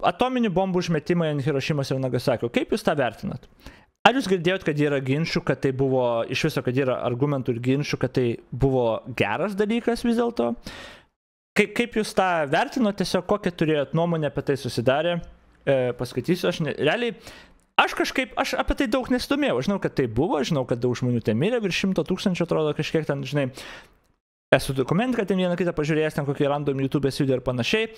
atominių bombų užmetimai ant Hirošimos ir Nagasakio. Kaip jūs tą vertinat? Ar jūs girdėjot, kad yra ginčių, kad tai buvo, iš viso, kad yra argumentų ir ginčių, kad tai buvo geras dalykas vis dėlto? Kaip jūs tą vertinot, tiesiog kokią turėjot nuomonę apie tai susidarė? Paskaitysiu, realiai, aš apie tai daug nesidomėjau. Žinau, kad tai buvo, žinau, kad daug žmonių ten mirė, virš 100 000 atrodo kažkiek ten, žinai, esu dokumentiką ten vieną kitą pažiūrėjęs, ten kokį random YouTube'ės video ir panašiai.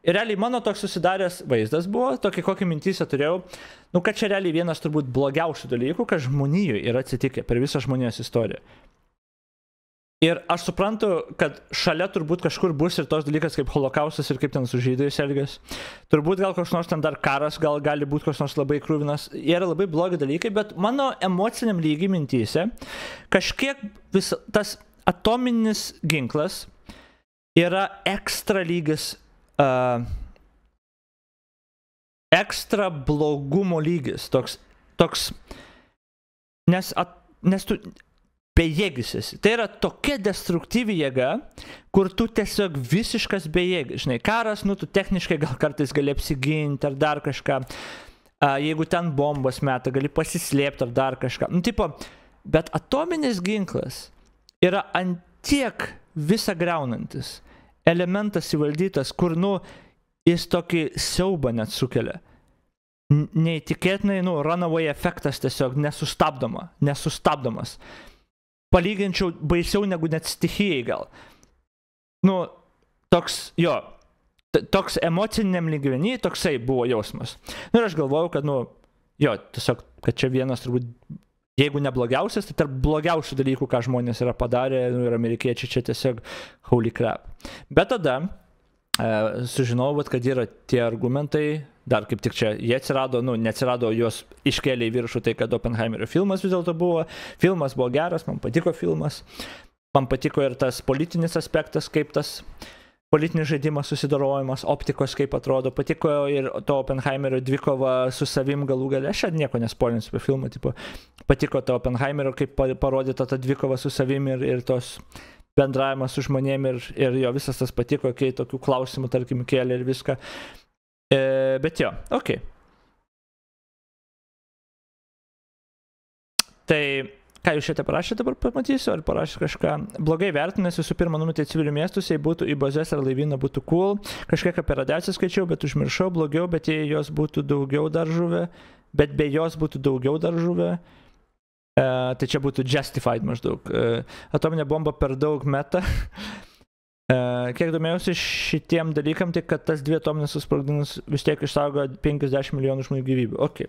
Ir realiai mano toks susidaręs vaizdas buvo, tokį kokį mintysę turėjau, nu kad čia realiai vienas turbūt blogiausių dalykų, kad žmonijoje yra atsitikę per visą žmonijos istoriją. Ir aš suprantu, kad šalia turbūt kažkur bus ir tos dalykas kaip holokaustas ir kaip ten su žydais elgės. Turbūt gal koks nors ten dar karas, gal gali būti koks nors labai krūvinas. Jie yra labai blogi dalykai, bet mano emociniam lygiai mintyse kažkiek tas atominis ginklas yra ekstra lygis, ekstra blogumo lygis, toks nes tu bejėgis esi. Tai yra tokia destruktyvi jėga, kur tu tiesiog visiškas bejėgis. Žinai, karas, nu tu techniškai gal kartais gali apsiginti ar dar kažką. Jeigu ten bombas meta, gali pasislėpti ar dar kažką. Nu, tipo, bet atominis ginklas yra antiek visą griaunantis elementas įvaldytas, kur, nu, jis tokį siaubą net sukelia. Neįtikėtinai, nu, runaway efektas tiesiog nesustabdomas. Palyginčiau baisiau negu net stichijai gal. Nu, toks emociniam lygmenį, toksai buvo jausmas. Nu, ir aš galvojau, kad, nu, tiesiog, kad čia vienas turbūt, jeigu ne blogiausias, tai tarp blogiausių dalykų, ką žmonės yra padarę, nu, ir amerikiečiai čia tiesiog holy crap. Bet tada sužinojau, kad yra tie argumentai, dar kaip tik čia jie atsirado, nu, neatsirado, juos iškėlė į viršų, tai kad Oppenheimerio filmas vis dėlto buvo. Filmas buvo geras, man patiko filmas. Man patiko ir tas politinis aspektas, kaip tas politinis žaidimas, susidorojimas, optikos kaip atrodo. Patiko ir to Oppenheimerio dvikova su savim galų gale. Aš nieko nespoilinsiu apie filmą, tipo, patiko to Oppenheimerio, kaip parodyta ta dvikova su savim ir tos bendravimas su žmonėm ir jo visas tas patiko, kai tokių klausimų, tarkim, kėlė ir viską. Bet jo, okei. Tai ką jūs šiandien parašėte, dabar pamatysiu, ar parašė kažką. Blogai vertinęs visų pirma numetė civilių miestus, jei būtų į bazės ar laivyną būtų cool. Kažkiek apie radiaciją skaičiau, bet užmiršau, blogiau, bet jei jos būtų daugiau dar žuvę, bet be jos būtų daugiau dar žuvę. Tai čia būtų justified maždaug. Atominė bomba per daug meta. Kiek domėjausi šitiem dalykam, tai kad tas 2 atominės susprogdinus vis tiek išsaugo 50 milijonų žmonių gyvybių. Okay.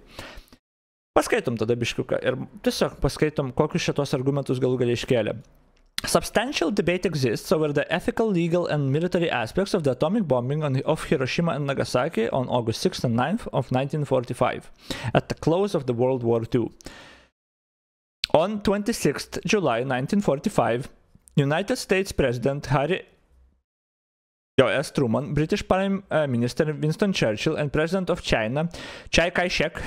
Paskaitom tada biškiuką ir tiesiog paskaitom, kokius šitos argumentus galų galiai iškėlė. Substantial debate exists over the ethical, legal and military aspects of the atomic bombing of Hiroshima and Nagasaki on August 6th and 9th of 1945, at the close of the World War II. On 26th July 1945, United States President Harry S. Truman, British Prime Minister Winston Churchill, and President of China, Chiang Kai-shek,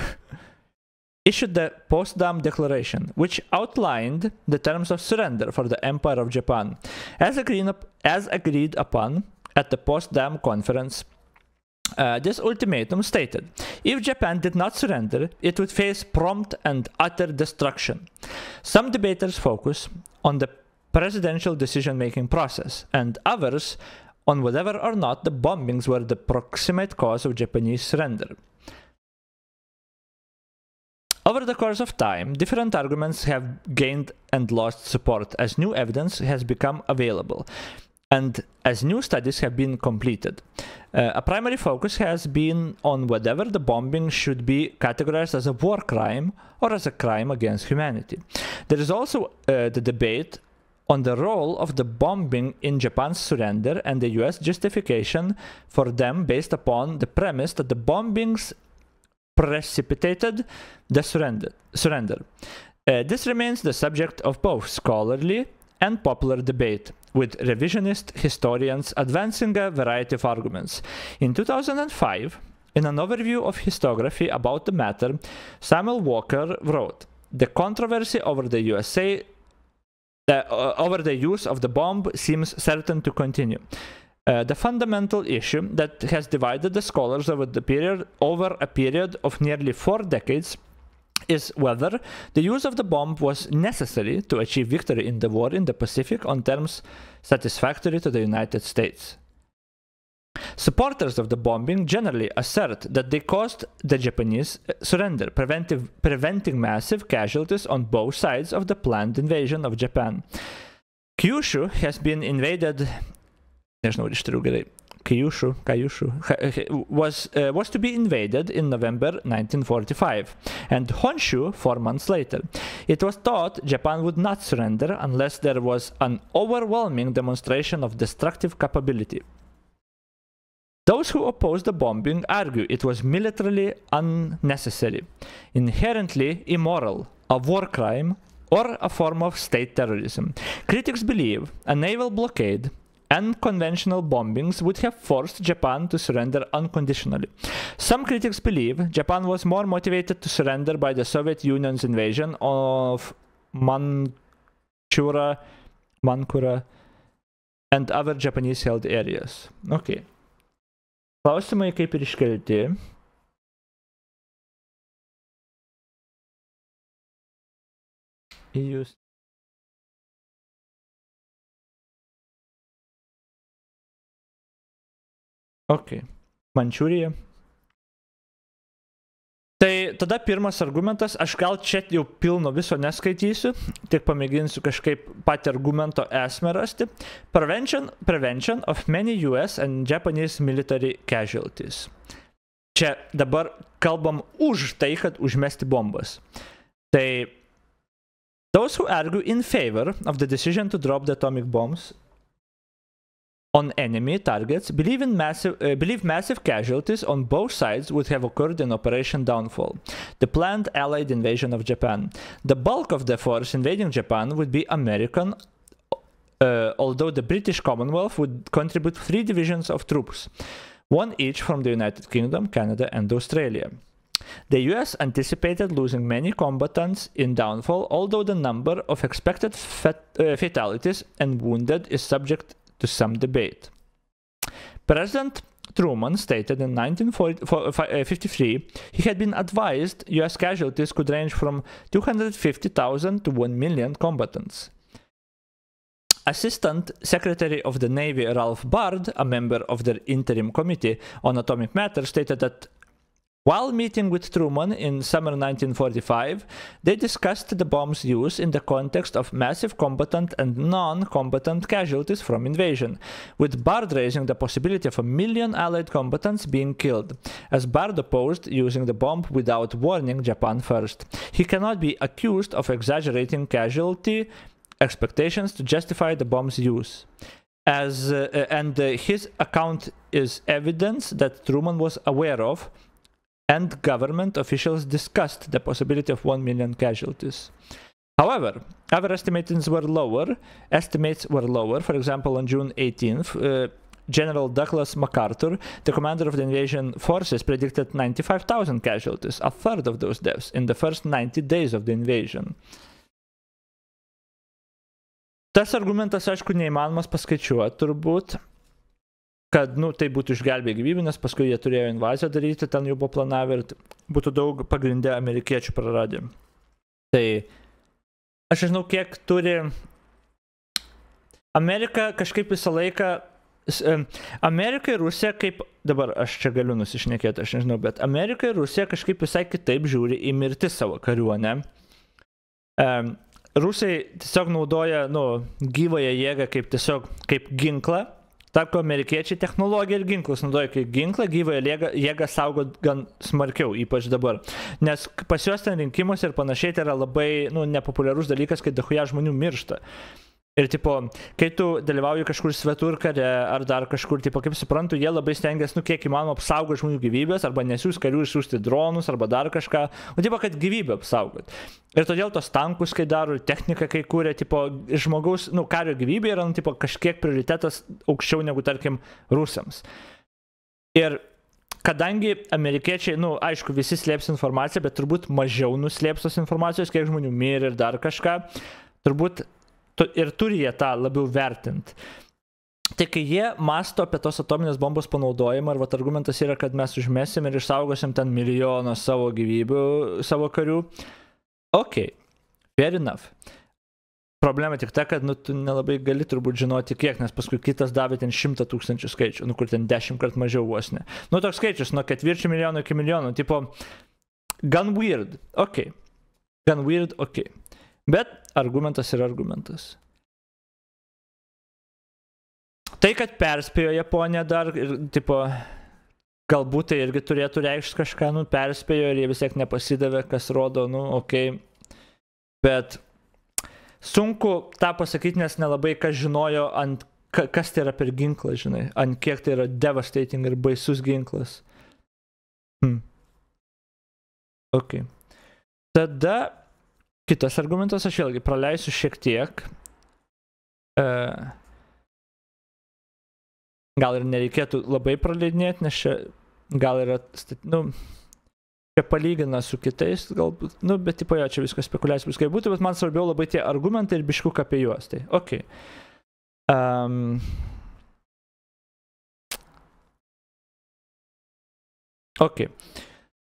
issued the Potsdam Declaration, which outlined the terms of surrender for the Empire of Japan. As agreed upon at the Potsdam Conference, this ultimatum stated, if Japan did not surrender, it would face prompt and utter destruction. Some debaters focus on the presidential decision-making process, and others on whether or not the bombings were the proximate cause of Japanese surrender. Over the course of time, different arguments have gained and lost support as new evidence has become available and as new studies have been completed. A primary focus has been on whether the bombing should be categorized as a war crime or as a crime against humanity. There is also the debate on the role of the bombing in Japan's surrender and the US justification for them based upon the premise that the bombings precipitated the surrender. This remains the subject of both scholarly and popular debate, with revisionist historians advancing a variety of arguments. In 2005, in an overview of historiography about the matter, Samuel Walker wrote, "The controversy over the use of the bomb seems certain to continue." The fundamental issue that has divided the scholars over a period of nearly 4 decades is whether the use of the bomb was necessary to achieve victory in the war in the Pacific on terms satisfactory to the United States. Supporters of the bombing generally assert that they caused the Japanese surrender, preventing massive casualties on both sides of the planned invasion of Japan. Kyushu has been invaded. Kyushu was to be invaded in November 1945, and Honshu 4 months later. It was thought Japan would not surrender unless there was an overwhelming demonstration of destructive capability. Those who oppose the bombing argue it was militarily unnecessary, inherently immoral, a war crime, or a form of state terrorism. Critics believe a naval blockade and conventional bombings would have forced Japan to surrender unconditionally. Some critics believe Japan was more motivated to surrender by the Soviet Union's invasion of Manchuria and other Japanese-held areas. Okay. Klausimai kaip ir iškelti. Jūs. Ok. Mančiūrija. Tai tada pirmas argumentas, aš gal čia jau pilno viso neskaitysiu, tik pamėginsiu kažkaip patį argumento esmę rasti. Prevention of many US and Japanese military casualties. Čia dabar kalbam už tai, kad užmesti bombas. Tai those who argue in favor of the decision to drop the atomic bombs on enemy targets believe massive casualties on both sides would have occurred in Operation Downfall, the planned Allied invasion of Japan. The bulk of the force invading Japan would be American, although the British Commonwealth would contribute 3 divisions of troops, 1 each from the United Kingdom, Canada, and Australia. The US anticipated losing many combatants in Downfall, although the number of expected fatalities and wounded is subject to some debate. President Truman stated in 1953 he had been advised US casualties could range from 250,000 to 1 million combatants. Assistant Secretary of the Navy Ralph Bard, a member of the Interim Committee on Atomic Matters, stated that while meeting with Truman in summer 1945, they discussed the bomb's use in the context of massive combatant and non-combatant casualties from invasion, with Bard raising the possibility of 1 million Allied combatants being killed, as Bard opposed using the bomb without warning Japan first. He cannot be accused of exaggerating casualty expectations to justify the bomb's use. And his account is evidence that Truman was aware of, and government officials discussed the possibility of 1 million casualties. However, other estimates were lower. For example, on June 18th, General Douglas MacArthur, the commander of the invasion forces, predicted 95,000 casualties, a third of those deaths, in the first 90 days of the invasion. Tas argumentas, aišku, neįmanomas paskaičiuoti turbūt, kad, tai būtų išgelbėję gyvybę, nes paskui jie turėjo invaziją daryti, ten jau buvo planavę ir būtų daug pagrindė amerikiečių praradę. Tai aš nežinau, kiek turi Amerika kažkaip visą laiką, Amerika ir Rusija kaip, dabar aš čia galiu nusišnekėti, aš nežinau, bet Amerika ir Rusija kažkaip visai kitaip žiūri į mirtį savo kariuomenę. Rusai tiesiog naudoja, gyvąją jėgą kaip ginklą. Tarko amerikiečiai technologiją ir ginklus naudoja kaip ginklą, gyvąją jėgą saugo gan smarkiau, ypač dabar. Nes pas juos ten rinkimus ir panašiai tai yra labai nepopuliarus dalykas, kai dahuja žmonių miršta. Ir kai tu dalyvauji kažkur svetur kare ar dar kažkur, kaip suprantu, jie labai stengiasi, kiek įmanoma apsaugoti žmonių gyvybės, arba nesiūs karių išsiųsti dronus, arba dar kažką, kad gyvybę apsaugot. Ir todėl tos tankus, kai daro, techniką, kai kūrė, žmogaus, kario gyvybė yra, kažkiek prioritetas aukščiau negu, tarkim, rusams. Ir kadangi amerikiečiai, aišku, visi slėps informaciją, bet turbūt mažiau nuslėps tos informacijos, kiek žmonių mirė ir dar kažką, turbūt ir turi jie tą labiau vertinti. Tai kai jie masto apie tos atominės bombos panaudojimą, ir vat argumentas yra, kad mes užmesim ir išsaugosim ten milijoną savo gyvybių, savo karių. Ok, fair enough. Problema tik ta, kad tu nelabai gali turbūt žinoti kiek, nes paskui kitas davė ten 100 000 skaičių, kur ten 10 kart mažiau vos ne. Toks skaičius nuo 4 milijonų iki milijonų, tipo, gan weird, ok. Gan weird, ok. Bet argumentas yra argumentas. Tai, kad perspėjo Japonija dar, ir, tipo, galbūt tai irgi turėtų reikšti kažką, perspėjo ir jie vis tiek nepasidavė, kas rodo, ok. Bet sunku tą pasakyti, nes nelabai kas žinojo, kas tai yra per ginklą, žinai, ant kiek tai yra devastating ir baisus ginklas. Ok. Tada kitas argumentas, aš vėlgi praleisiu šiek tiek. Gal ir nereikėtų labai praleidinėti, nes čia gal yra, čia palygina su kitais, galbūt, bet tipo jo, čia viskas spekuliacija bus kaip būtų, bet man svarbiau labai tie argumentai ir biškuk apie juos, tai ok. Ok.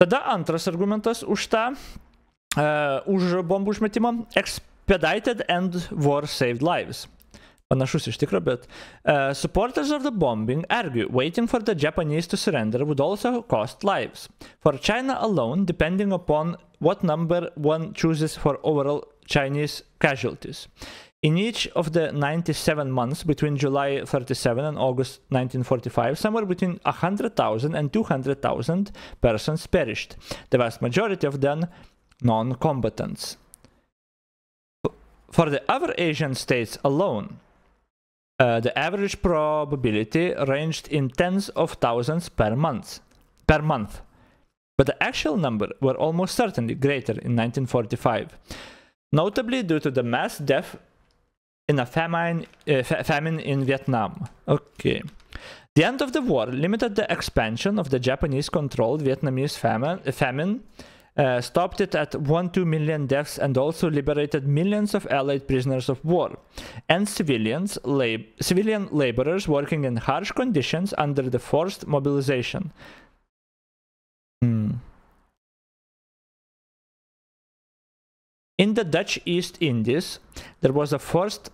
Tada antras argumentas už tą, už bombų užmetimą, expedited and war saved lives. Panašus iš tikro, bet supporters of the bombing argue waiting for the Japanese to surrender would also cost lives. For China alone, depending upon what number one chooses for overall Chinese casualties. In each of the 97 months between July 37 and August 1945, somewhere between 100,000 and 200,000 persons perished, the vast majority of them non-combatants. For the other Asian states alone, the average probability ranged in tens of thousands per month. But the actual number were almost certainly greater in 1945, notably due to the mass death in a famine in Vietnam. Okay. The end of the war limited the expansion of the Japanese-controlled Vietnamese famine, stopped it at 1-2 million deaths, and also liberated millions of Allied prisoners of war and civilian laborers working in harsh conditions under the forced mobilization. In the Dutch East Indies, there was a forced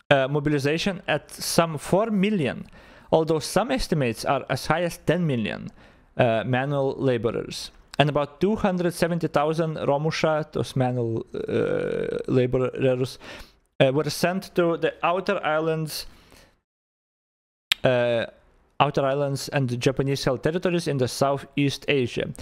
mobilization at some 4 million, although some estimates are as high as 10 million manual laborers. And about 270,000 Romusha, those manual laborers, were sent to the outer islands and the Japanese-held territories in the Southeast Asia,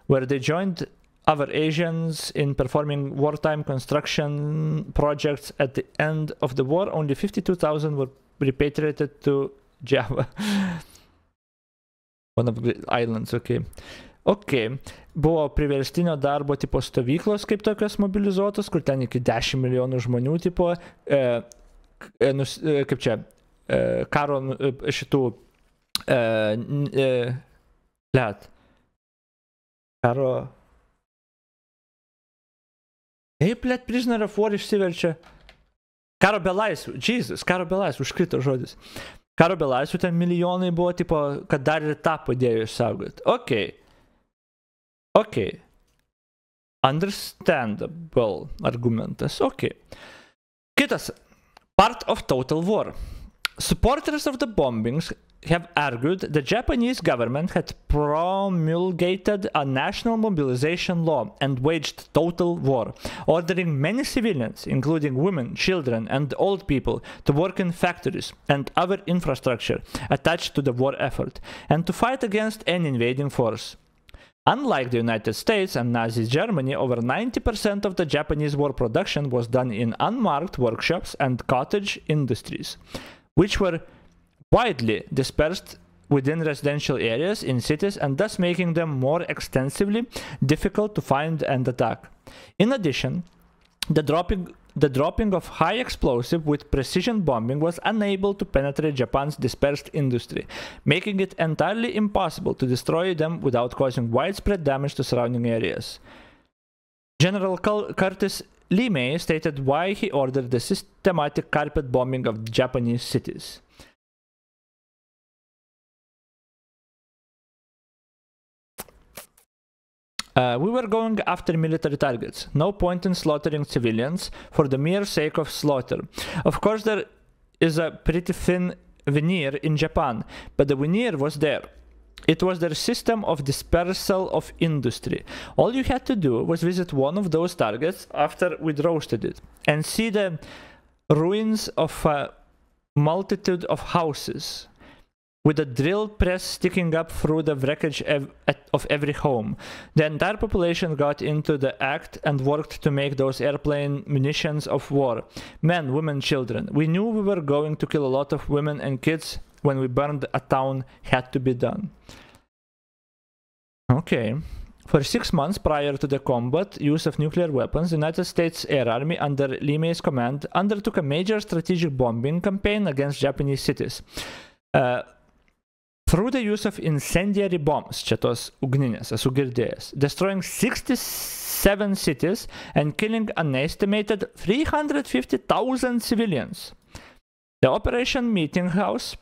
where they joined other Asians in performing wartime construction projects. At the end of the war, only 52,000 were repatriated to Java. One of the islands, okay. Ok, buvo priverstinio darbo tipo stovyklos kaip tokios mobilizuotos, kur ten iki 10 milijonų žmonių tipo, kaip čia, karo šitų, karo, prisoner of war išsiverčia, karo belaisvių, Jesus, karo belaisvių, užkrito žodis. Karo belaisvių ten milijonai buvo, tipo, kad dar ir tą padėjo išsaugoti. Ok. Ok. Understandable argumentas. Ok. Kitas. Part of total war. Supporters of the bombings have argued the Japanese government had promulgated a national mobilization law and waged total war, ordering many civilians, including women, children, and old people, to work in factories and other infrastructure attached to the war effort, and to fight against an invading force. Unlike the United States and Nazi Germany, over 90% of the Japanese war production was done in unmarked workshops and cottage industries, which were widely dispersed within residential areas in cities, and thus making them more extensively difficult to find and attack. In addition, the dropping of high explosive with precision bombing was unable to penetrate Japan's dispersed industry, making it entirely impossible to destroy them without causing widespread damage to surrounding areas. General Curtis Lee May stated why he ordered the systematic carpet bombing of Japanese cities. We were going after military targets. No point in slaughtering civilians for the mere sake of slaughter. Of course, there is a pretty thin veneer in Japan, but the veneer was there. It was their system of dispersal of industry. All you had to do was visit one of those targets after we'd roasted it and see the ruins of a multitude of houses, with a drill press sticking up through the wreckage of every home. The entire population got into the act and worked to make those airplane munitions of war. Men, women, children. We knew we were going to kill a lot of women and kids when we burned a town. Had to be done. Okay. For 6 months prior to the combat use of nuclear weapons, the United States Air Army under Lee May's command undertook a major strategic bombing campaign against Japanese cities. Through the use of incendiary bombs, čia tos ugninės, esu girdėjęs, destroying 67 cities and killing an estimated 350,000 civilians. The Operation Meeting House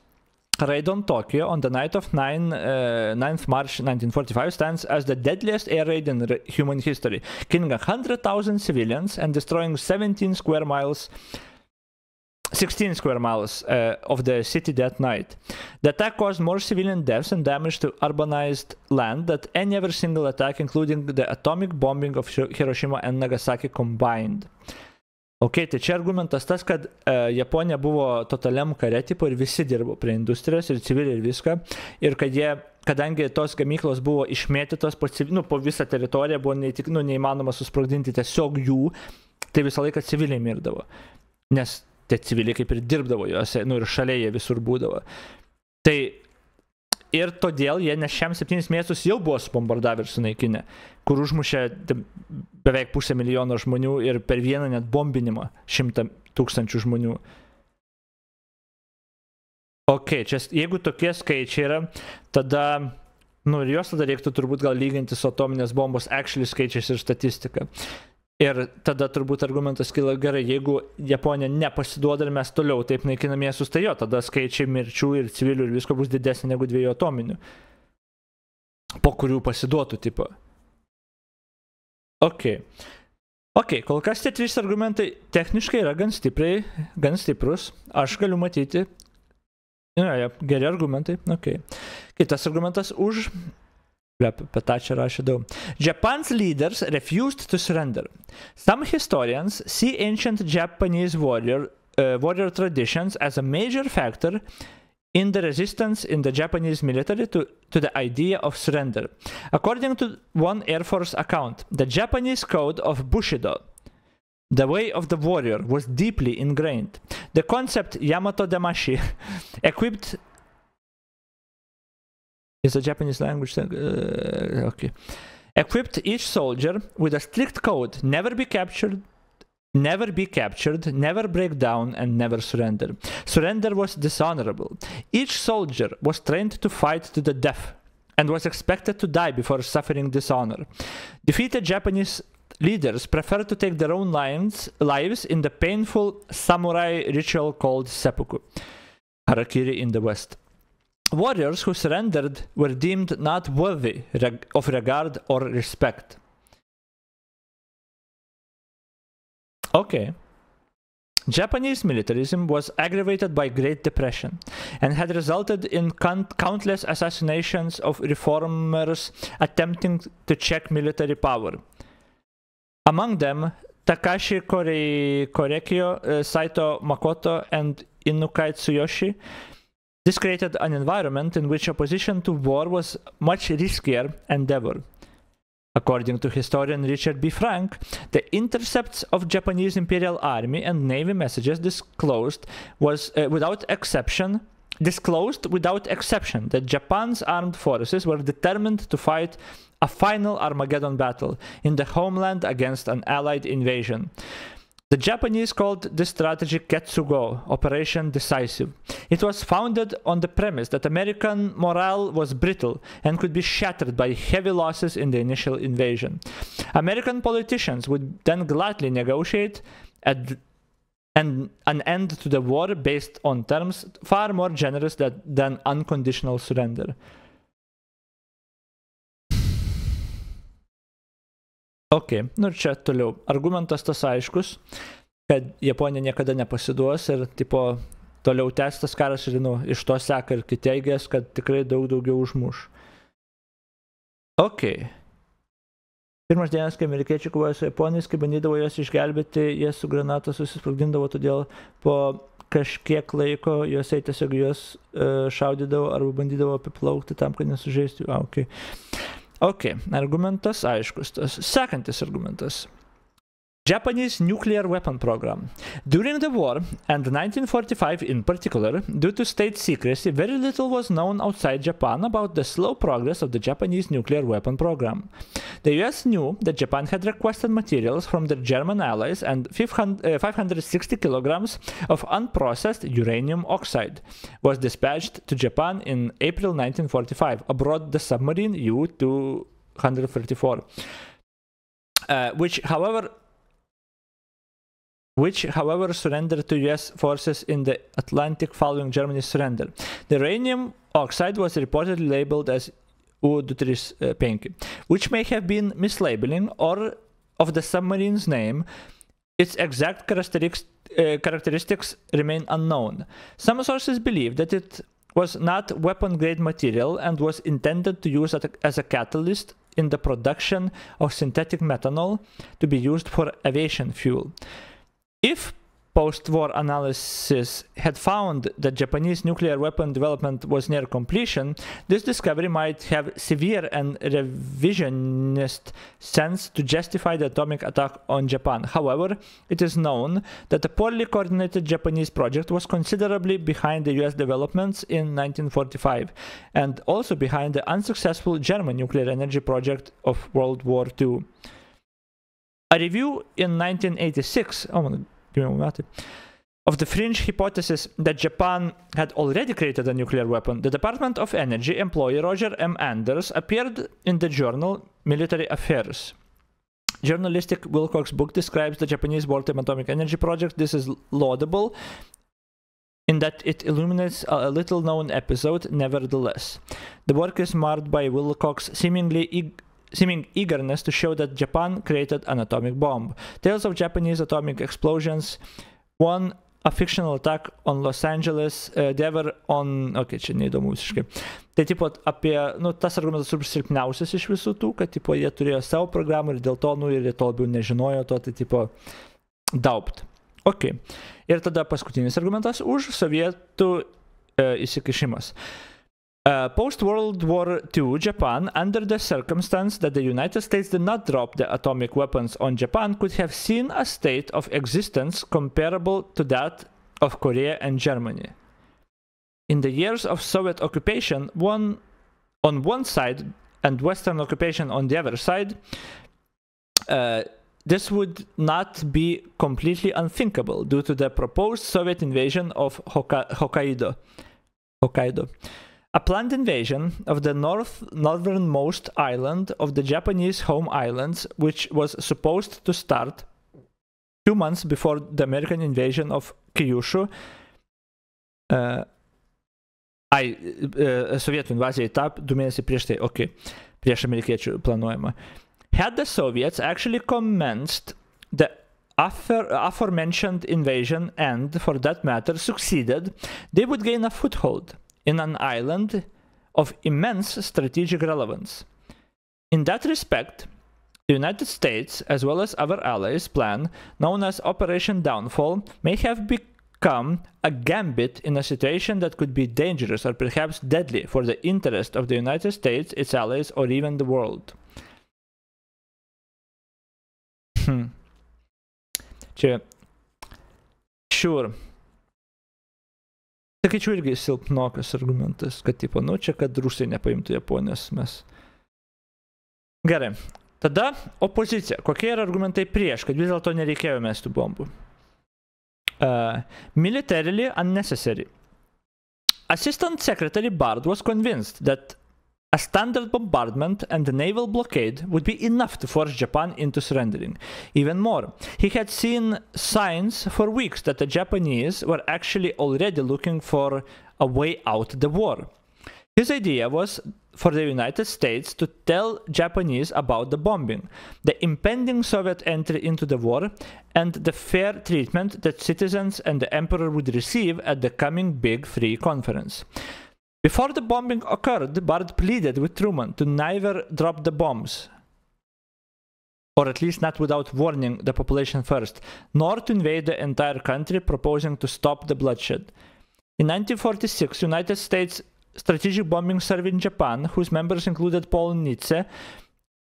raid on Tokyo on the night of 9th March 1945 stands as the deadliest air raid in human history, killing 100,000 civilians and destroying 16 square miles of the city that night. The attack caused more civilian deaths and damage to urbanized land than any other single attack, including the atomic bombing of Hirošimoje and Nagasaki combined. Ok, tai čia argumentas tas, kad Japonija buvo totaliam kare tipo ir visi dirbo prie industrijos ir civiliai ir viską. Ir kad kadangi tos gamyklos buvo išmėtytos po visą teritoriją, buvo neįmanoma susprogdinti tiesiog jų, tai visą laiką civiliai mirdavo. Nes tie civiliai kaip ir dirbdavo juose, ir šalia jie visur būdavo. Tai ir todėl jie nes šiam 7 miestus jau buvo subombardavę ir sunaikinę, kur užmušė beveik 500,000 žmonių ir per vieną net bombinimą 100,000 žmonių. Ok, čia jeigu tokie skaičiai yra, tada, ir juos tada reiktų turbūt gal lyginti su atominės bombos actually skaičiais ir statistika. Ir tada turbūt argumentas kyla gerai, jeigu Japonija nepasiduoda ir mes toliau taip naikinam miestus, tai jo, tada skaičiai mirčių ir civilių ir visko bus didesnė negu 2 atominių, po kurių pasiduotų tipo. Ok, kol kas tie 3 argumentai techniškai yra gan stiprus, aš galiu matyti, geri argumentai, ok. Kitas argumentas už... Japan's leaders refused to surrender. Some historians see ancient Japanese warrior traditions as a major factor in the resistance in the Japanese military to the idea of surrender. According to one Air Force account, the Japanese code of Bushido, the way of the warrior, was deeply ingrained. The concept Yamato Damashi equipped... Is a Japanese language. Okay. Equipped each soldier with a strict code: never be captured, never break down, and never surrender. Surrender was dishonorable. Each soldier was trained to fight to the death and was expected to die before suffering dishonor. Defeated Japanese leaders preferred to take their own lives in the painful samurai ritual called seppuku, harakiri in the West. Warriors who surrendered were deemed not worthy of regard or respect. Okay. Japanese militarism was aggravated by Great Depression and had resulted in countless assassinations of reformers attempting to check military power. Among them, Takashi Korekiyo, Saito Makoto, and Inukai Tsuyoshi. This created an environment in which opposition to war was much riskier endeavor. According to historian Richard B. Frank, the intercepts of Japanese Imperial Army and Navy messages disclosed without exception that Japan's armed forces were determined to fight a final Armageddon battle in the homeland against an Allied invasion. The Japanese called this strategy Ketsugo, Operation Decisive. It was founded on the premise that American morale was brittle and could be shattered by heavy losses in the initial invasion. American politicians would then gladly negotiate an end to the war based on terms far more generous than unconditional surrender. Ok, nu ir čia toliau. Argumentas tas aiškus, kad Japonija niekada nepasiduos ir tipo toliau tęstas karas ir iš to seka ir kiti teigės, kad tikrai daug daugiau užmuš. Ok. Pirmas dienas, kai amerikiečiai kovojo su Japonais, kai bandydavo juos išgelbėti, jie su granata susisprogdindavo, todėl po kažkiek laiko juosai tiesiog juos šaudydavo arba bandydavo apiplaukti tam, kad nesužeistų. Ok, argumentas aiškus. Sekantis argumentas. Japanese nuclear weapon program. During the war, and 1945 in particular, due to state secrecy, very little was known outside Japan about the slow progress of the Japanese nuclear weapon program. The US knew that Japan had requested materials from their German allies and 560 kilograms of unprocessed uranium oxide was dispatched to Japan in April 1945 aboard the submarine U-234, which however surrendered to US forces in the Atlantic following Germany's surrender. The uranium oxide was reportedly labeled as U-235, which may have been mislabeling or of the submarine's name. Its exact characteristics remain unknown. Some sources believe that it was not weapon-grade material and was intended to use as a catalyst in the production of synthetic methanol to be used for aviation fuel. If post-war analysis had found that Japanese nuclear weapon development was near completion, this discovery might have severe and revisionist sense to justify the atomic attack on Japan. However, it is known that the poorly coordinated Japanese project was considerably behind the US developments in 1945, and also behind the unsuccessful German nuclear energy project of World War II. A review in 1986 of the fringe hypothesis that Japan had already created a nuclear weapon, the Department of Energy employee Roger M. Anders appeared in the journal Military Affairs. Journalistic Wilcox book describes the Japanese wartime atomic energy project. This is laudable in that it illuminates a little-known episode, nevertheless. The work is marred by Wilcox's seeming eagerness to show that Japan created an atomic bomb. Tales of Japanese atomic explosions, one a fictional attack on Los Angeles, the other on... Ok, čia neįdomu visiškai. Tai tipo apie... Nu, tas argumentas turbūt silpniausias iš visų tų, kad tipo jie turėjo savo programą ir dėl to, nu, ir jie to labiau nežinojo to, tai tipo daubt. Ok. Ir tada paskutinis argumentas už sovietų įsikišimas. Post-World War II Japan, under the circumstance that the United States did not drop the atomic weapons on Japan, could have seen a state of existence comparable to that of Korea and Germany. In the years of Soviet occupation, on one side and Western occupation on the other side, this would not be completely unthinkable due to the proposed Soviet invasion of Hokkaido. A planned invasion of the northernmost island of the Japanese home islands, which was supposed to start 2 months before the American invasion of Kyushu. Sovietų invazija į tą 2 mėnesiai prieš tai, ok, prieš amerikiečių planuojama. Had the Soviets actually commenced the aforementioned invasion and, for that matter, succeeded, they would gain a foothold in an island of immense strategic relevance. In that respect, the United States, as well as other allies' plan, known as Operation Downfall, may have become a gambit in a situation that could be dangerous or perhaps deadly for the interest of the United States, its allies, or even the world. Čia, sure. Sakyčiau, irgi silpnokas argumentas, kad, tipo, nu, čia, kad rusai nepaimtų Japonijos mes. Gerai. Tada opozicija. Kokie yra argumentai prieš, kad vis dėlto nereikėjo mesti bombų? Militarily unnecessary. Assistant Secretary Bard was convinced that a standard bombardment and a naval blockade would be enough to force Japan into surrendering. Even more, he had seen signs for weeks that the Japanese were actually already looking for a way out of the war. His idea was for the United States to tell Japanese about the bombing, the impending Soviet entry into the war, and the fair treatment that citizens and the emperor would receive at the coming Big Free Conference. Before the bombing occurred, Bard pleaded with Truman to neither drop the bombs, or at least not without warning the population first, nor to invade the entire country, proposing to stop the bloodshed. In 1946, United States strategic bombing survey in Japan, whose members included Paul Nitze,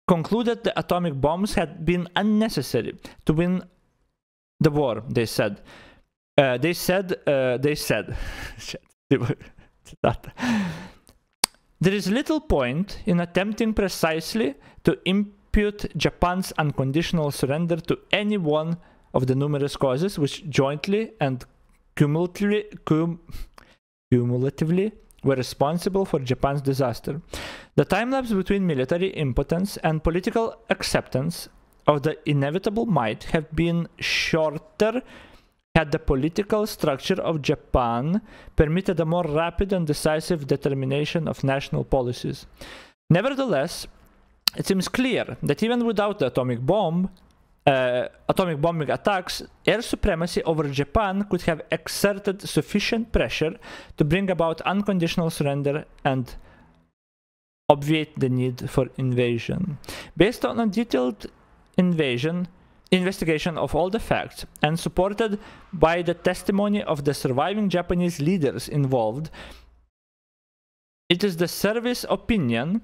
concluded the atomic bombs had been unnecessary to win the war, they said. They said. There is little point in attempting precisely to impute Japan's unconditional surrender to any one of the numerous causes which jointly and cumulatively were responsible for Japan's disaster. The time-lapse between military impotence and political acceptance of the inevitable might have been shorter had the political structure of Japan permitted a more rapid and decisive determination of national policies. Nevertheless, it seems clear that even without the atomic bombing attacks, air supremacy over Japan could have exerted sufficient pressure to bring about unconditional surrender and obviate the need for invasion. Based on a detailed investigation of all the facts and supported by the testimony of the surviving Japanese leaders involved, it is the service opinion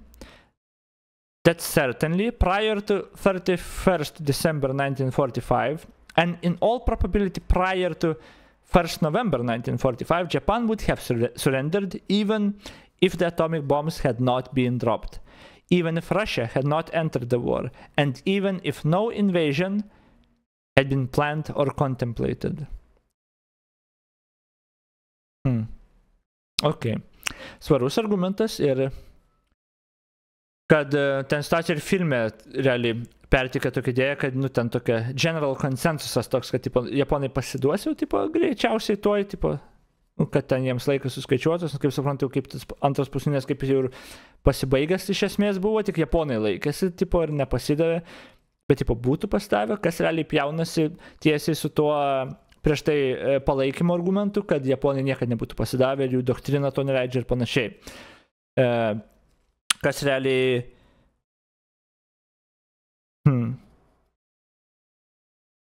that certainly prior to 31st December 1945, and in all probability prior to 1st November 1945, Japan would have surrendered even if the atomic bombs had not been dropped, even if Russia had not entered the war, and even if no invasion had been planned or contemplated. Ok. Svarus argumentas ir kad ten situacija ir filme realiai pertikė tokia idėja, kad nu ten tokia general consensusas toks, kad tipo, Japonai pasiduos jau tipo, greičiausiai tuoj, tipo, nu, kad ten jiems laikas suskaičiuotas, kaip suprantu, kaip tas antras pasaulinis kaip jau ir pasibaigęs iš esmės buvo, tik Japonai laikėsi tipo, ir nepasidavė, bet tipo, būtų pasidavę, kas realiai pjaunasi tiesiai su tuo prieš tai palaikymo argumentu, kad Japonai niekada nebūtų pasidavę ir jų doktrina to neleidžia ir panašiai. Kas realiai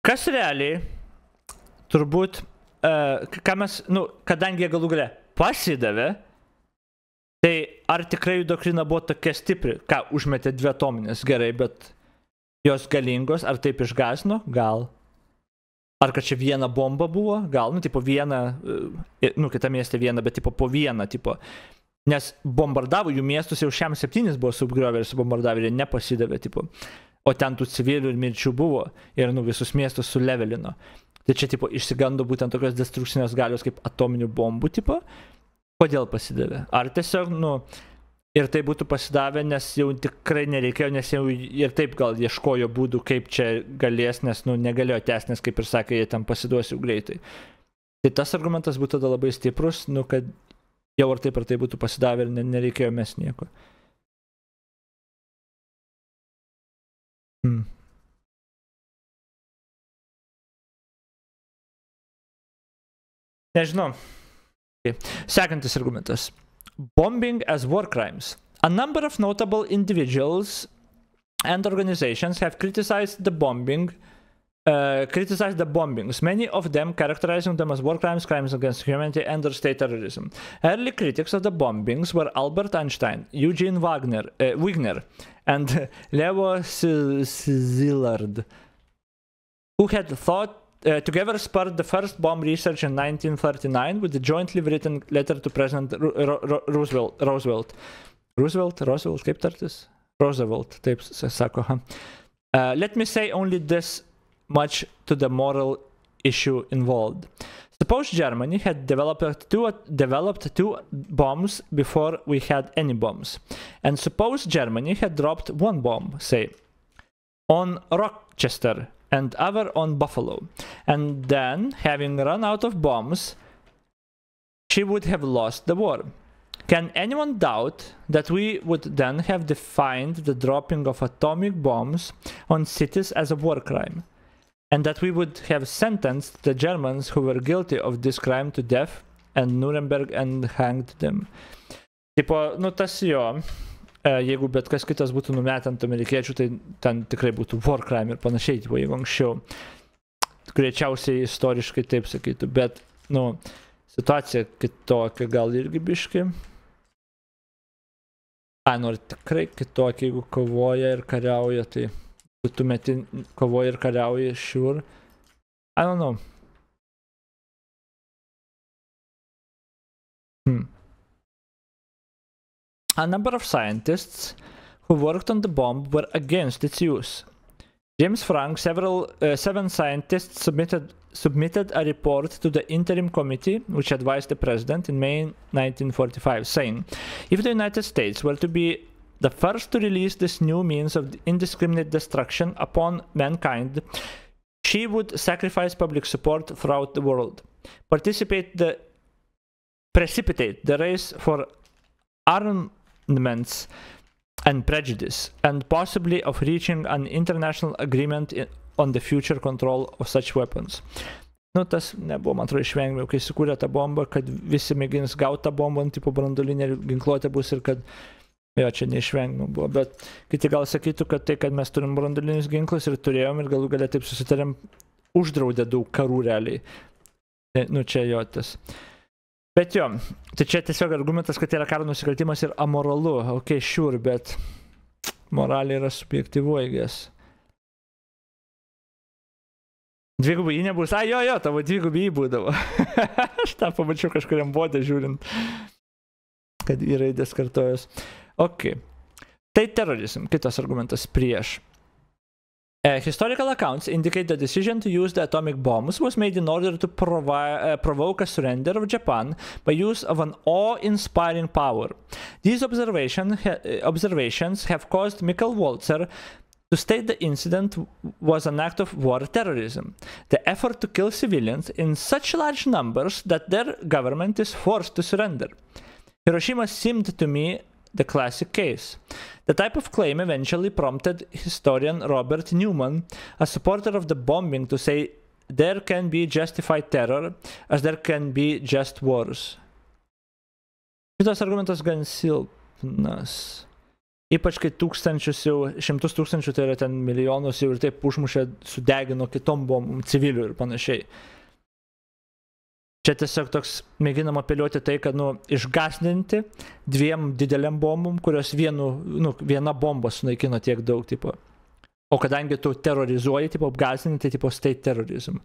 Kas realiai turbūt ką mes, nu, kadangi jie galų gale pasidavė, tai ar tikrai jų doktrina buvo tokia stipri, ką užmetė 2 atominės, gerai, bet jos galingos, ar taip išgąsdino? Gal. Ar kad čia viena bomba buvo? Gal, nu, tipo viena, nu, kitame mieste viena, bet tipo po vieną, tipo. Nes bombardavo jų miestus, jau šiam 7 buvo subgriovę ir subombardavę ir nepasidavė, tipo. O ten tų civilių ir mirčių buvo ir, nu, visus miestus sulevelino. Tai čia, tipo, išsigando būtent tokios destrukcinės galios kaip atominių bombų, tipo. Kodėl pasidavė? Ar tiesiog, nu, ir tai būtų pasidavę, nes jau tikrai nereikėjo, nes jau ir taip gal ieškojo būdų, kaip čia galės, nes, nu, negalėjo tęsti, nes, kaip ir sakė, jie ten pasiduos jau greitai. Tai tas argumentas būtų tada labai stiprus, nu, kad jau ar tai būtų pasidavę ir nereikėjo mes nieko. Nežinau. Sekantis argumentas. Bombing as war crimes. A number of notable individuals and organizations have criticized the bombings, many of them characterizing them as war crimes, crimes against humanity, and or state terrorism. Early critics of the bombings were Albert Einstein, Eugene Wigner, and Leo Szilard, who had thought together spurred the first bomb research in 1939 with the jointly written letter to President Roosevelt, kaip tartis? Roosevelt, taip sako. Let me say only this much to the moral issue involved. Suppose Germany had developed two bombs before we had any bombs. And suppose Germany had dropped 1 bomb, say, on Rochester and other on Buffalo. And then, having run out of bombs, she would have lost the war. Can anyone doubt that we would then have defined the dropping of atomic bombs on cities as a war crime? And that we would have sentenced the Germans who were guilty of this crime to death and Nuremberg and hanged them. Tipo, nu tas jo, jeigu bet kas kitas būtų numetant amerikiečių, tai ten tikrai būtų war crime ir panašiai, tipo, jeigu anksčiau. Greičiausiai istoriškai taip sakytų, bet, nu, situacija kitokia gal irgi biški. Nors tikrai kitokia, jeigu kovoja ir kariauja, tai tu meti kovoja ir kariauja, sure. I don't know. A number of scientists who worked on the bomb were against its use. James Frank, seven scientists submitted a report to the interim committee, which advised the president in May 1945, saying, if the United States were to be the first to release this new means of indiscriminate destruction upon mankind, she would sacrifice public support throughout the world, precipitate the race for armaments and prejudice, and possibly of reaching an international agreement on the future control of such weapons. Nu, tas nebuvo, man atrodo, išvengiamai, kai sukūrė tą bombą, kad visi mėgins gauti tą bombą, tipo branduolinė ginkluotė bus ir kad, jo, čia neišvengiamai buvo, bet kiti gal sakytų, kad tai, kad mes turim branduolinius ginklus ir turėjom ir galų galia taip susitarėm, uždraudė daug karų realiai. Nu, čia jo tas. Bet jo, tai čia tiesiog argumentas, kad yra karo nusikaltimas ir amoralu, ok, sure, bet moralė yra subjektyvu, I guess. Dvigubai į nebus, jo, tavo dvigubai į būdavo. Aš tą pamačiau kažkuriam bodė žiūrint, kad į raidės kartojus. Ok, tai terorizm, kitas argumentas prieš. Historical accounts indicate the decision to use the atomic bombs was made in order to provoke a surrender of Japan by use of an awe-inspiring power. These observations have caused Michael Walzer to state the incident was an act of war terrorism, the effort to kill civilians in such large numbers that their government is forced to surrender. Hiroshima seemed to me the classic case. The type of claim eventually prompted historian Robert Newman, a supporter of the bombing, to say there can be justified terror as there can be just wars. Šitas argumentas gan silpnas. Ypač kai šimtus tūkstančių, tai yra ten milijonus jau ir taip užmušė, sudegino kitom bombom civilių ir panašiai. Čia tiesiog toks mėginama apeliuoti tai, kad, nu, išgąsdinti dviem dideliam bombom, kurios viena bomba sunaikino tiek daug, tipo. O kadangi tu terrorizuoji, tipo, apgąsdinti, tai, tipo, state terrorism.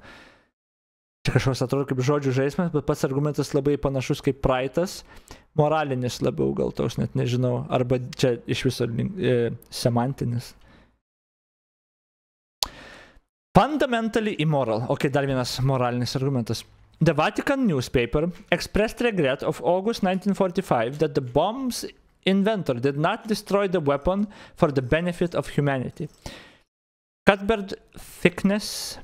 Čia kažkoks atrodo kaip žodžių žaismas, bet pats argumentas labai panašus kaip praeitas, moralinis labiau, gal toks, net nežinau, arba čia iš viso semantinis. Fundamentally immoral. Ok, dar vienas moralinis argumentas. The Vatican newspaper expressed regret of August 1945 that the bomb's inventor did not destroy the weapon for the benefit of humanity. Cuthbert Thickness,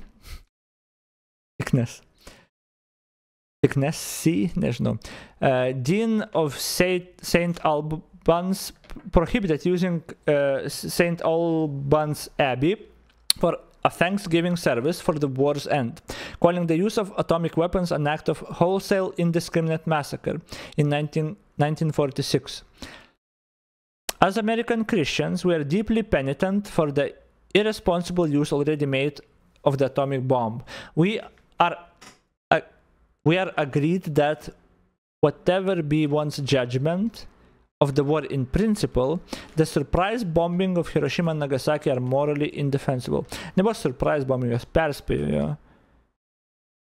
nežinau, Dean of St. Albans prohibited using St. Albans Abbey for a Thanksgiving service for the war's end, calling the use of atomic weapons an act of wholesale indiscriminate massacre in 1946. As American Christians, we are deeply penitent for the irresponsible use already made of the atomic bomb. We are agreed that whatever be one's judgment of the war in principle, the surprise bombing of Hiroshima and Nagasaki are morally indefensible. Nebuvo surprise bombing, jos perspėjo, jo.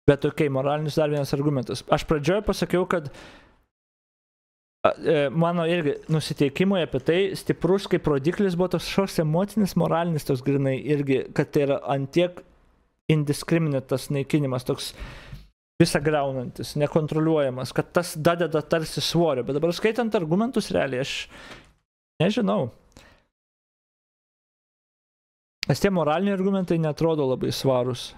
Bet ok, moralinis dar vienas argumentas. Aš pradžioje pasakiau, kad mano irgi nusiteikimui apie tai stiprus kaip rodiklis buvo toks šoks emocinis, moralinis toks grinai irgi, kad tai yra antiek indiskriminatas naikinimas, toks visą griaunantis, nekontroliuojamas, kad tas dadeda tarsi svorio, bet dabar skaitant argumentus realiai, aš nežinau. Nes tie moraliniai argumentai netrodo labai svarūs.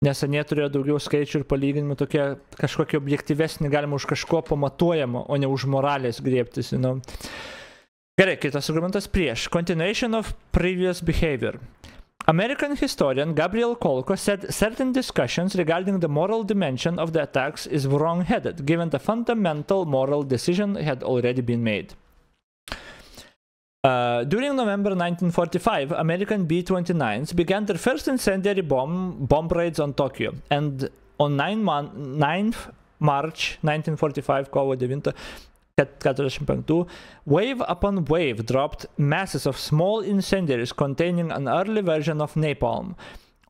nes anie turėjo daugiau skaičių ir palyginimų tokie kažkokie objektyvesnį, galima už kažko pamatuojamo, o ne už moralės griebtis, Gerai, kitas argumentas prieš. Continuation of previous behavior. American historian Gabriel Kolko said certain discussions regarding the moral dimension of the attacks is wrong-headed, given the fundamental moral decision had already been made. During November 1945, American B-29s began their first incendiary bomb raids on Tokyo, and on 9th March 1945, kovo 9, 45, wave upon wave dropped masses of small incendiaries containing an early version of napalm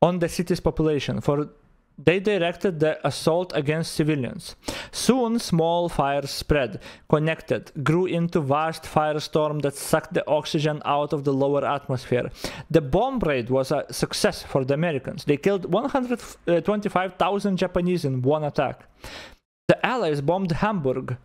on the city's population, for they directed the assault against civilians. Soon, small fires spread, connected, grew into vast firestorm that sucked the oxygen out of the lower atmosphere. The bomb raid was a success for the Americans. They killed 125,000 Japanese in one attack. The Allies bombed Hamburg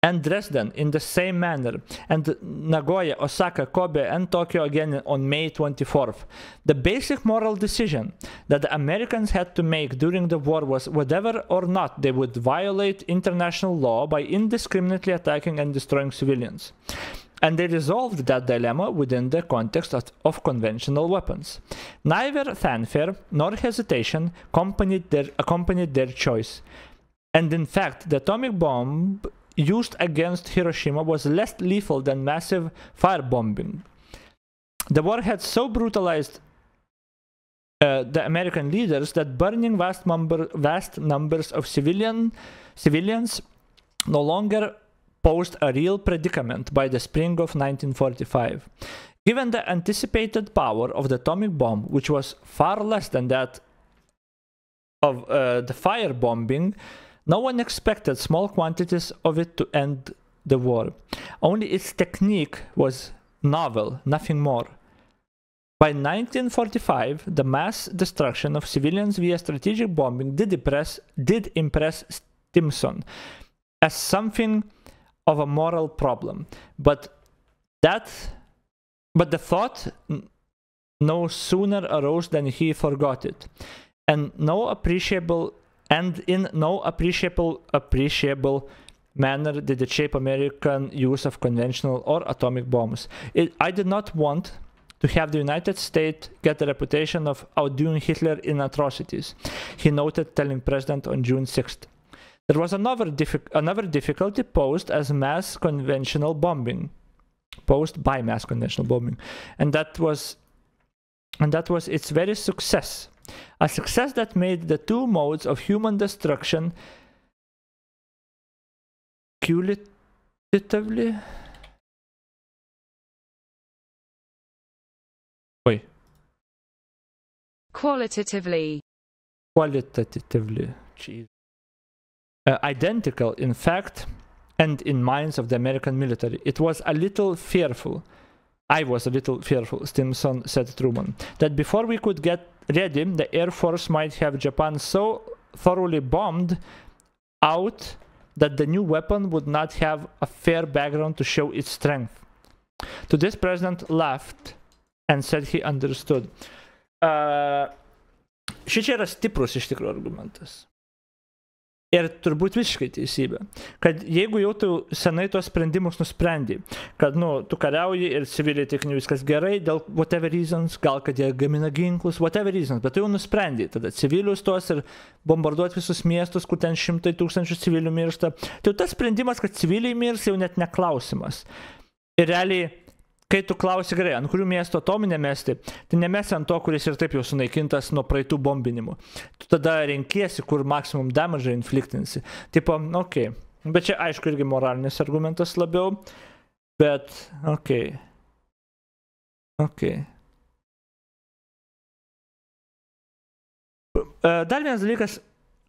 and Dresden in the same manner, and Nagoya, Osaka, Kobe, and Tokyo again on May 24th. The basic moral decision that the Americans had to make during the war was whether or not they would violate international law by indiscriminately attacking and destroying civilians. And they resolved that dilemma within the context of conventional weapons. Neither fanfare nor hesitation accompanied their choice. And in fact, the atomic bomb used against Hiroshima was less lethal than massive firebombing. The war had so brutalized the American leaders that burning vast numbers of civilians no longer posed a real predicament by the spring of 1945. Given the anticipated power of the atomic bomb, which was far less than that of the firebombing, no one expected small quantities of it to end the war. Only its technique was novel, nothing more. By 1945, the mass destruction of civilians via strategic bombing did impress Stimson as something of a moral problem. But the thought no sooner arose than he forgot it, and in no appreciable manner did it shape American use of conventional or atomic bombs. I did not want to have the United States get the reputation of outdoing Hitler in atrocities, he noted, telling President on June 6th. There was another difficulty posed by mass conventional bombing, and that was its very success. A success that made the two modes of human destruction qualitatively identical in fact and in minds of the American military. It was a little fearful. I was a little fearful, Stimson said Truman, that before we could get ready, the Air Force might have Japan so thoroughly bombed out that the new weapon would not have a fair background to show its strength. To this, President laughed and said he understood. Šičia yra stiprus iš tikrųjų argumentas. Ir turbūt visiškai teisybė, kad jeigu jau tu senai tos sprendimus nusprendai, kad, tu kariauji ir civiliai techniniai viskas gerai, dėl whatever reasons, gal kad jie gamina ginklus, whatever reasons, bet tu jau nusprendai, tada civilius tos ir bombarduoti visus miestus, kur ten 100,000 civilių miršta. Tai jau tas sprendimas, kad civiliai mirs, jau net neklausimas. Ir realiai, kai tu klausi gerai, ant kurių miesto atominė mesti, tai nemesi ant to, kuris ir taip jau sunaikintas nuo praeitų bombinimų. Tu tada renkiesi, kur maksimum damage infliktinsi. Tipo, okei. Bet čia aišku irgi moralinis argumentas labiau, bet okei. Dar vienas dalykas,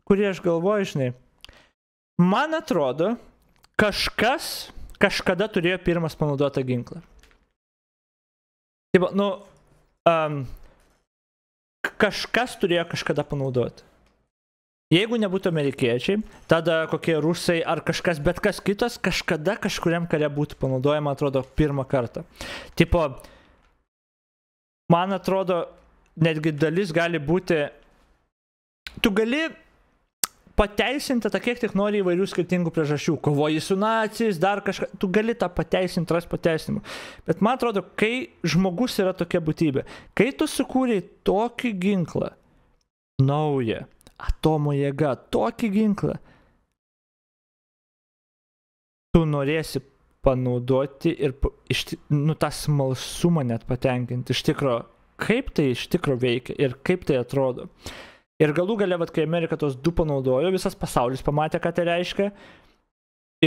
kurį aš galvoju, žinai, man atrodo, kažkada turėjo pirmas panaudotą ginklą. Taip, kažkas turėjo kažkada panaudoti. Jeigu nebūtų amerikiečiai, tada kokie rusai ar kažkas, bet kas kitas, kažkada kažkuriam kare būtų panaudojama, atrodo, pirmą kartą. Tipo, man atrodo, netgi dalis gali būti tu gali pateisinti tą kiek tik nori įvairių skirtingų priežasčių. Kovoji su nacijais, dar kažką. Tu gali tą pateisinti, ras pateisinimą. Bet man atrodo, kai žmogus yra tokia būtybė, kai tu sukūrei tokį ginklą, naują, atomo jėga, tokį ginklą, tu norėsi panaudoti ir tą smalsumą net patenkinti. Iš tikro, kaip tai iš tikro veikia ir kaip tai atrodo. Ir galų gale, kai Amerika tos du panaudojo, visas pasaulis pamatė, ką tai reiškia.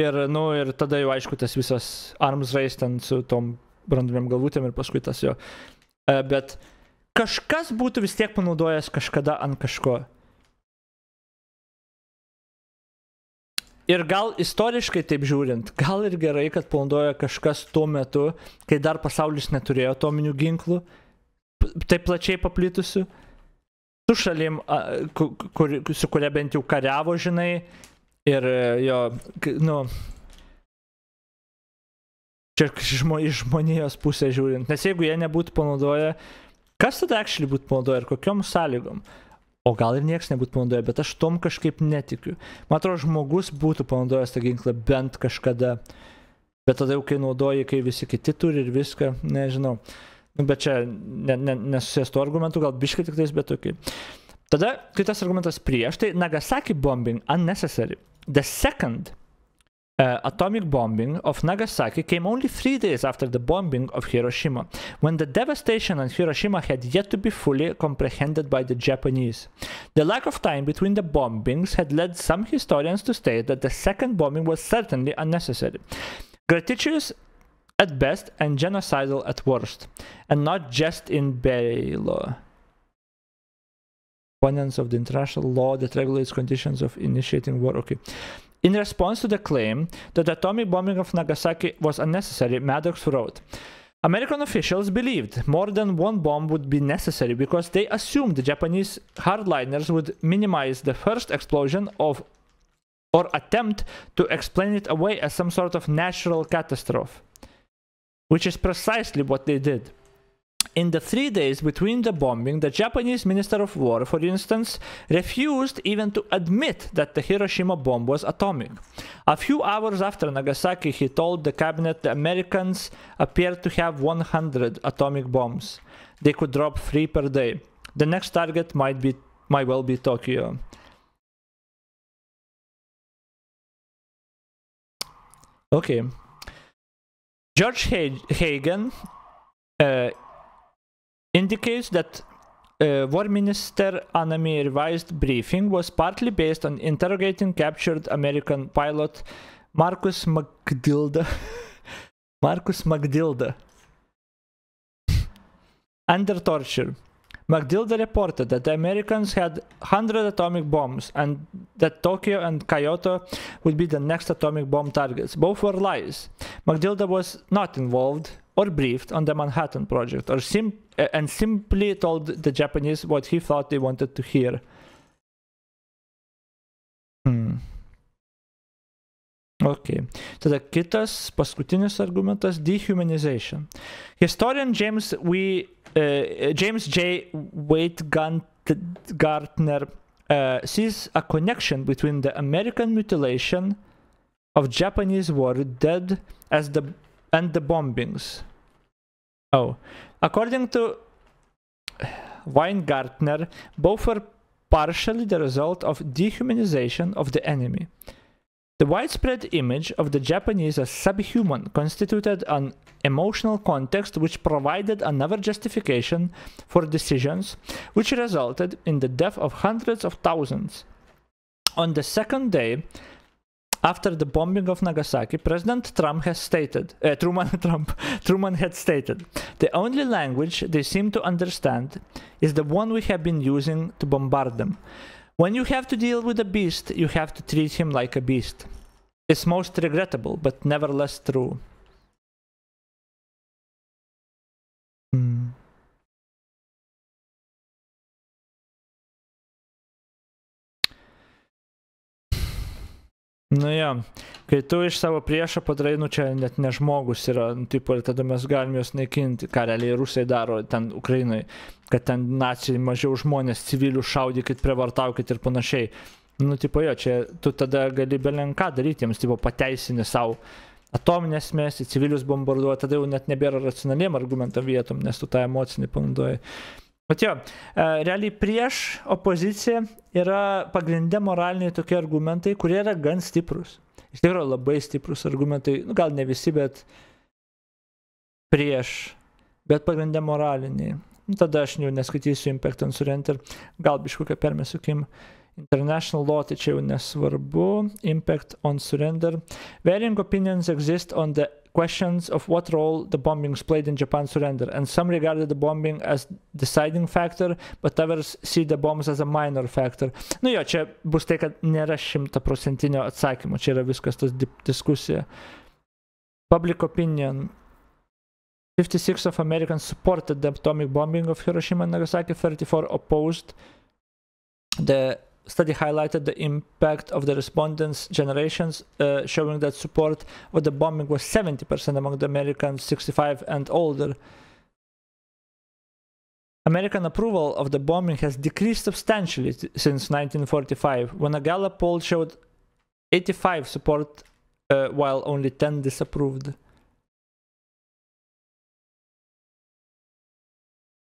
Ir tada jau aišku tas visas arms race ten su tom branduoliniam galvutėm ir paskui tas jo. Bet kažkas būtų vis tiek panaudojęs kažkada ant kažko. Ir gal istoriškai taip žiūrint, gal ir gerai, kad panaudoja kažkas tuo metu, kai dar pasaulis neturėjo atominių ginklų, taip plačiai paplitusių. Su šalim, su kuria bent jau kariavo, žinai, ir jo, čia iš žmonijos pusės žiūrint. Nes jeigu jie nebūtų panaudoję, kas tada actually būtų panaudoję ir kokiom sąlygom? O gal ir nieks nebūtų panaudoję, bet aš tom kažkaip netikiu. Man atrodo, žmogus būtų panaudojęs tą ginklą bent kažkada. Bet tada jau kai naudoji, kai visi kiti turi ir viską, nežinau. Bet čia nesusijęs tų argumentų, gal biškai tik tais, bet tokiai. Tada kitas argumentas prieš, tai Nagasaki bombing unnecessary. The second atomic bombing of Nagasaki came only 3 days after the bombing of Hiroshima, when the devastation on Hiroshima had yet to be fully comprehended by the Japanese. The lack of time between the bombings had led some historians to state that the second bombing was certainly unnecessary. Gratuitous at best and genocidal at worst, and not just in Belo. Opponents of the international law that regulates conditions of initiating war. Okay. In response to the claim that the atomic bombing of Nagasaki was unnecessary, Maddox wrote, American officials believed more than one bomb would be necessary because they assumed the Japanese hardliners would minimize the first explosion or attempt to explain it away as some sort of natural catastrophe. Which is precisely what they did. In the 3 days between the bombing, the Japanese Minister of War, for instance, refused even to admit that the Hiroshima bomb was atomic. A few hours after Nagasaki, he told the cabinet the Americans appeared to have 100 atomic bombs. They could drop 3 per day. The next target might well be Tokyo. Okay. George Hagen indicates that War Minister Anami revised briefing was partly based on interrogating captured American pilot Marcus McDilda under torture. McDilda reported that the Americans had 100 atomic bombs and that Tokyo and Kyoto would be the next atomic bomb targets. Both were lies. McDilda was not involved or briefed on the Manhattan Project and simply told the Japanese what he thought they wanted to hear. Okay. Tada kitas, paskutinis argumentas, dehumanization. Historian James J. Waite-Gartner sees a connection between the American mutilation of Japanese war dead and the bombings. Oh, according to Weingartner, both were partially the result of dehumanization of the enemy. The widespread image of the Japanese as subhuman constituted an emotional context which provided another justification for decisions which resulted in the death of hundreds of thousands. On the second day after the bombing of Nagasaki, President Truman had stated, the only language they seem to understand is the one we have been using to bombard them. When you have to deal with a beast, you have to treat him like a beast. It's most regrettable, but nevertheless true. Nu jo, kai tu iš savo priešo padarai, nu čia net ne žmogus yra, nu, tipo, ir tada mes galime juos naikinti, ką realiai rusai daro ten Ukrainai, kad ten nacijai mažiau žmonės civilių šaudykit, prievartaukit ir panašiai. Nu, tipo jo, čia tu tada gali belenką daryti, jiems, tipo, pateisini savo atominės mesti, civilius bombarduoja, tada jau net nebėra racionaliem argumentam vietom, nes tu tą emocinį panaudoji. Bet jo, realiai prieš opoziciją yra pagrindė moraliniai tokie argumentai, kurie yra gan stiprus. Iš tikrųjų labai stiprus argumentai, nu, gal ne visi, bet prieš, bet pagrindė moraliniai. Tada aš jau neskaitysiu Impact on Surrender, gal biškokią permesiu Kim. International law, tai čia jau nesvarbu. Impact on Surrender. Varying opinions exist on the questions of what role the bombings played in Japan's surrender, and some regarded the bombing as deciding factor, but others see the bombs as a minor factor. Nu jo, čia bus tai, kad nėra 100% atsakymo, čia yra viskas tas diskusija. Public opinion. 56 of Americans supported the atomic bombing of Hiroshima and Nagasaki, 34 opposed. The study highlighted the impact of the respondents' generations, showing that support of the bombing was 70% among the Americans 65 and older. American approval of the bombing has decreased substantially since 1945, when a Gallup poll showed 85 support, while only 10 disapproved.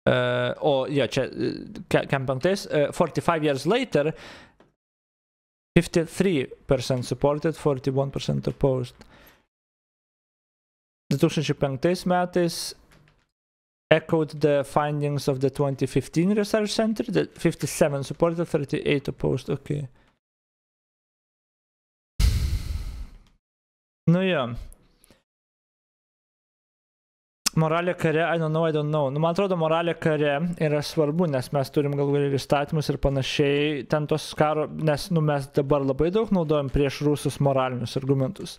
Yeah, Camp 45 years later, 53% supported, 41% opposed. 2005 metais echoed the findings of the 2015 Research Center, that 57 supported, 38 opposed, okay. Nu jo. Moralė kare, I don't know. Nu, man atrodo, moralė kare yra svarbu, nes mes turim galbūt ir įstatymus ir panašiai. Ten tos karo, nes nu, mes dabar labai daug naudojam prieš rusus moralinius argumentus.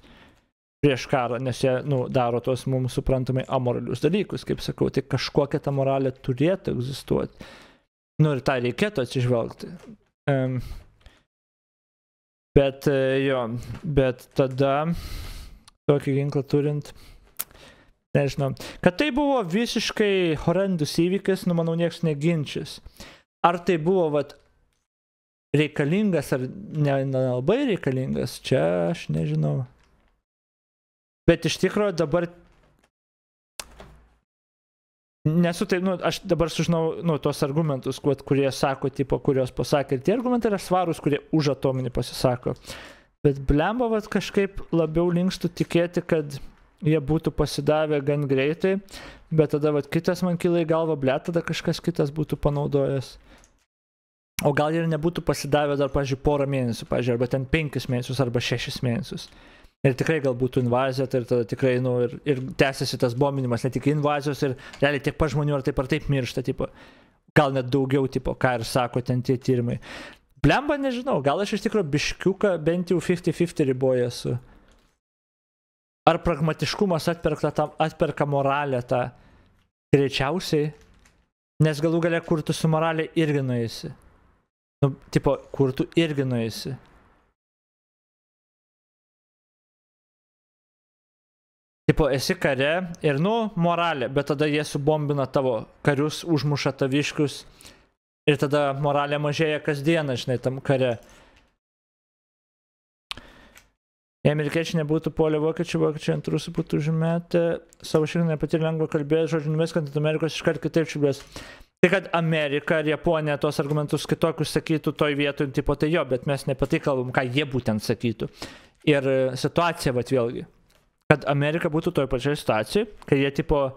Prieš karą, nes jie nu, daro tos mums suprantamai amoralius dalykus, kaip sakau. Tai kažkokia ta moralė turėtų egzistuoti. Nu ir tą reikėtų atsižvelgti. Bet tada tokį ginklą turint... Nežinau. Kad tai buvo visiškai horrendus įvykis, nu manau nieks neginčys. Ar tai buvo vat, reikalingas ar nelabai reikalingas, čia aš nežinau. Bet iš tikrųjų dabar nesu taip, nu aš dabar sužinau nu, tos argumentus, kurie sako, tipo, kurios pasakė. Ir tie argumentai yra svarūs, kurie už atominį pasisako. Bet blemba vat, kažkaip labiau linkstų tikėti, kad jie būtų pasidavę gan greitai, bet tada vat, kitas man kyla į galvą, tada kažkas kitas būtų panaudojęs. O gal ir nebūtų pasidavę dar, pavyzdžiui, porą mėnesių, pavyzdžiui, arba ten 5 mėnesius, arba 6 mėnesius. Ir tikrai gal būtų invazija, tai ir tada tikrai, nu, ir tęsiasi tas bombinimas, ne tik invazijos, ir realiai tiek pa žmonių ar taip miršta, tipo. Gal net daugiau, tipo, ką ir sako ten tie tyrimai. Blemba, nežinau, gal aš iš tikrųjų biškiuką bent jau 50-50 riboje esu. Ar pragmatiškumas atperka moralę tą greičiausiai, nes galų galia, kur tu su moralė irgi nueisi. Nu, tipo, kur tu irgi nueisi. Tipo, esi kare ir, nu, moralė, bet tada jie subombina tavo karius, užmuša taviškius ir tada moralė mažėja kasdieną, žinai, tam kare. Jei amerikiečiai nebūtų puolę vokiečiai ant rusų būtų užmetę savo šiandien pati lengva kalbėti, žodžiu, numeskant ant Amerikos iškart kitaip čiulbės. Tai kad Amerika ar Japonija tos argumentus kitokius sakytų toj vietoj, tipo tai jo, bet mes ne apie tai kalbam, ką jie būtent sakytų. Ir situacija, vat vėlgi, kad Amerika būtų toj pačioj situacijai, kai jie tipo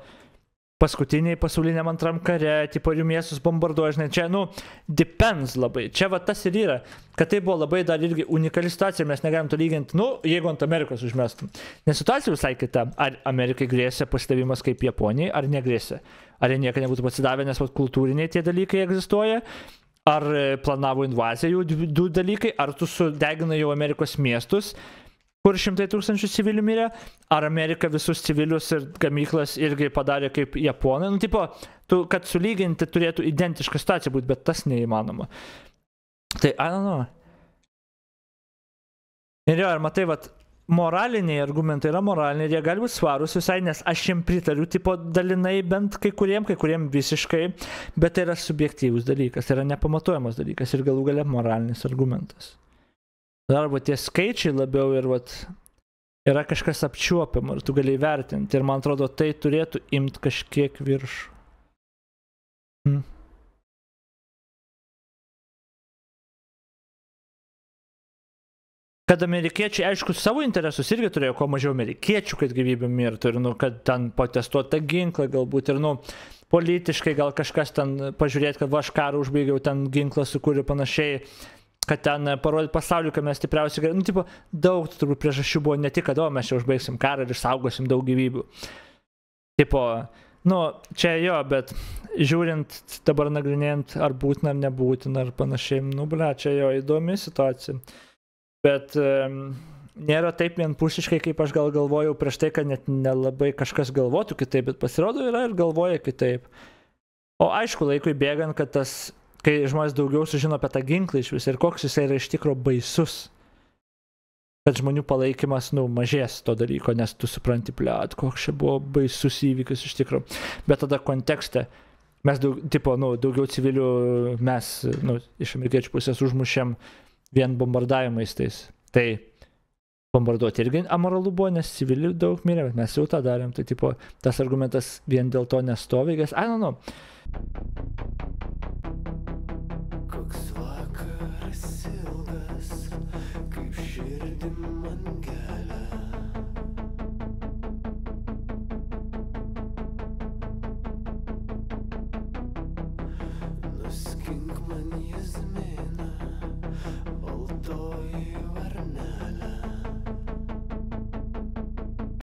paskutiniai pasauliniam antram kare, tipo jų miestus bombarduoja, žinai, čia, nu, depends labai. Čia va tas ir yra, kad tai buvo labai dar irgi unikali situacija, mes negalim to lyginti, nu, jeigu ant Amerikos užmestum. Nes situacija visai kita, ar Amerikai grėsia pasidavimas kaip Japonijai, ar negrėsia. Ar jie niekada nebūtų pasidavę, nes kultūriniai tie dalykai egzistuoja, ar planavo invaziją jų du dalykai, ar tu sudeginai jau Amerikos miestus, kur 100 000 civilių mirė, ar Amerika visus civilius ir gamyklas irgi padarė kaip Japonai. Nu, tipo, kad sulyginti turėtų identiška situacija būti, bet tas neįmanoma. Tai, I don't know. Ir jo, ir matai, vat, moraliniai argumentai yra moraliniai ir jie gali būti svarūs visai, nes aš jiem pritariu, tipo, dalinai bent kai kuriem visiškai, bet tai yra subjektyvus dalykas, tai yra nepamatuojamas dalykas ir galų gale moralinis argumentas. Arba tie skaičiai labiau ir vat, yra kažkas apčiuopiama ir tu gali įvertinti ir man atrodo, tai turėtų imti kažkiek viršų. Kad amerikiečiai, aišku, savo interesus irgi turėjo kuo mažiau amerikiečių, kad gyvybė mirtų ir, kad ten patestuota ginklą galbūt ir, politiškai gal kažkas ten pažiūrėti, kad aš karą užbaigiau, ten ginklą sukūrė panašiai, kad ten parodyti pasauliu, kad mes stipriausiai, daug turbūt priežasčių buvo ne tik, kad mes čia užbaigsim karą ir išsaugosim daug gyvybių. Čia jo, bet žiūrint, dabar nagrinėjant, ar būtina, ar nebūtina, ar panašiai, čia jo įdomi situacija. Bet nėra taip vienpusiškai, kaip aš gal galvojau prieš tai, kad net nelabai kažkas galvotų kitaip, bet pasirodo yra ir galvoja kitaip. O aišku, laikui bėgant, kad kai žmonės daugiau sužino apie tą ginklą iš vis ir koks jis yra iš tikro baisus, kad žmonių palaikymas, mažės to dalyko, nes tu supranti, koks čia buvo baisus įvykis iš tikro. Bet tada kontekste mes daugiau civilių mes iš amerikiečių pusės užmušėm vien bombardavimais tais. Tai bombarduoti irgi amoralu buvo, nes civilių daug mirė, bet mes jau tą darėm. Tai tas argumentas vien dėl to nestovi. Koks vakaras ilgas, kaip širdį man gelia. Nuskink man jazminą.